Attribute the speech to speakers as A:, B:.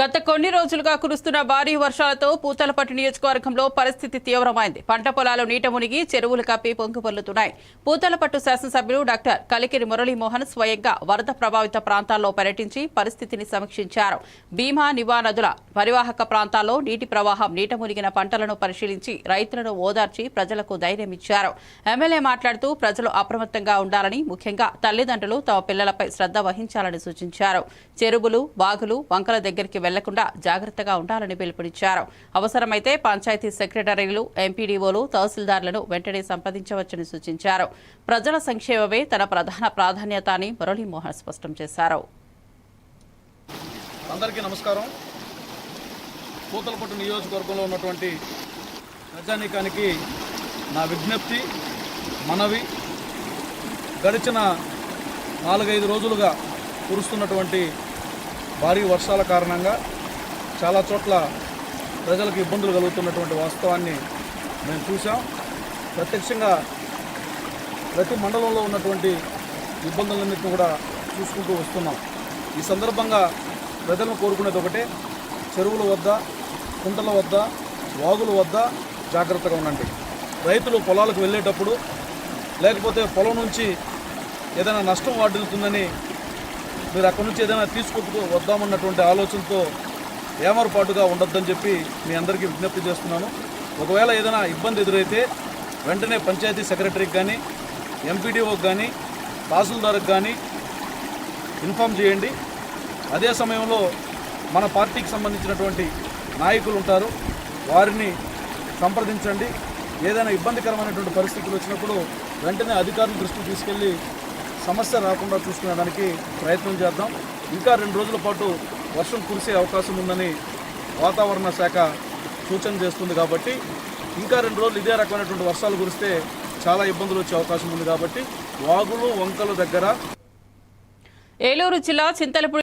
A: గత కొన్ని రోజులుగా కురుస్తున్న భారీ వర్షాలతో పూతలపట్టు నియోజకవర్గంలో పరిస్థితి తీవ్రమైంది. పంట పొలాలు నీట మునిగి చెరువులు కప్పి పొంగిపొర్లుతున్నాయి. పూతలపట్టు శాసనసభ్యులు డాక్టర్ కలికిరి మురళీమోహన్ స్వయంగా వరద ప్రభావిత ప్రాంతాల్లో పర్యటించి పరిస్థితిని సమీక్షించారు. భీమా నివా నదుల పరివాహక ప్రాంతాల్లో నీటి ప్రవాహం నీట మునిగిన పంటలను పరిశీలించి రైతులను ఓదార్చి ప్రజలకు ధైర్యం ఇచ్చారు. ఎమ్మెల్యే మాట్లాడుతూ ప్రజలు అప్రమత్తంగా ఉండాలని, ముఖ్యంగా తల్లిదండ్రులు తమ పిల్లలపై శ్రద్ధ వహించాలని సూచించారు. చెరువులు, వాగులు, వంకల దగ్గరికి వెళ్లకుండా జాగ్రత్తగా ఉండాలని పిలుపునిచ్చారు. అవసరమైతే పంచాయతీ సెక్రటరీలు, ఎంపీడీఓలు, తహసీల్దార్లను వెంటనే సంప్రదించవచ్చని సూచించారు. ప్రజల సంక్షేమమే తన ప్రధాన ప్రాధాన్యత అని మురళీమోహన్ స్పష్టం చేశారు.
B: అందరికీ నమస్కారం. పూతలపట్టు నియోజకవర్గంలో ఉన్నటువంటి ప్రజానీకానికి నా విజ్ఞప్తి, మనవి, గడిచిన 4-5 రోజులుగా కురుస్తున్నటువంటి భారీ వర్షాల కారణంగా చాలా చోట్ల ప్రజలకు ఇబ్బందులు కలుగుతున్నటువంటి వాస్తవాన్ని మేము చూసాం. ప్రత్యక్షంగా ప్రతి మండలంలో ఉన్నటువంటి ఇబ్బందులన్నింటినీ కూడా చూసుకుంటూ వస్తున్నాం. ఈ సందర్భంగా ప్రజలను కోరుకునేది ఒకటే, చెరువుల వద్ద, కుంటల వద్ద, వాగుల వద్ద జాగ్రత్తగా ఉండండి. రైతులు పొలాలకు వెళ్ళేటప్పుడు, లేకపోతే పొలం నుంచి ఏదైనా నష్టం వాటిల్తుందని మీరు అక్కడి నుంచి ఏదైనా తీసుకొస్తూ వద్దామన్నటువంటి ఆలోచనతో ఏమరపాటుగా ఉండొద్దని చెప్పి మీ అందరికీ విజ్ఞప్తి చేస్తున్నాను. ఒకవేళ ఏదైనా ఇబ్బంది ఎదురైతే వెంటనే పంచాయతీ సెక్రటరీకి కానీ, ఎంపీడీఓకి కానీ, తహసీల్దార్కి కానీ ఇన్ఫామ్ చేయండి. అదే సమయంలో మన పార్టీకి సంబంధించినటువంటి నాయకులు ఉంటారు, వారిని సంప్రదించండి. ఏదైనా ఇబ్బందికరమైనటువంటి పరిస్థితులు వచ్చినప్పుడు వెంటనే అధికారుల దృష్టికి తీసుకెళ్ళి సమస్య రాకుండా చూసుకునేదానికి ప్రయత్నం చేద్దాం. ఇంకా 2 రోజుల పాటు వర్షం కురిసే అవకాశం ఉందని వాతావరణ శాఖ సూచన చేస్తుంది. కాబట్టి ఇంకా 2 రోజులు ఇదే రకమైనటువంటి వర్షాలు కురిస్తే చాలా ఇబ్బందులు వచ్చే అవకాశం ఉంది. కాబట్టి వాగులు, వంకల దగ్గర
A: ఏలూరు జిల్లా చింతలపూడి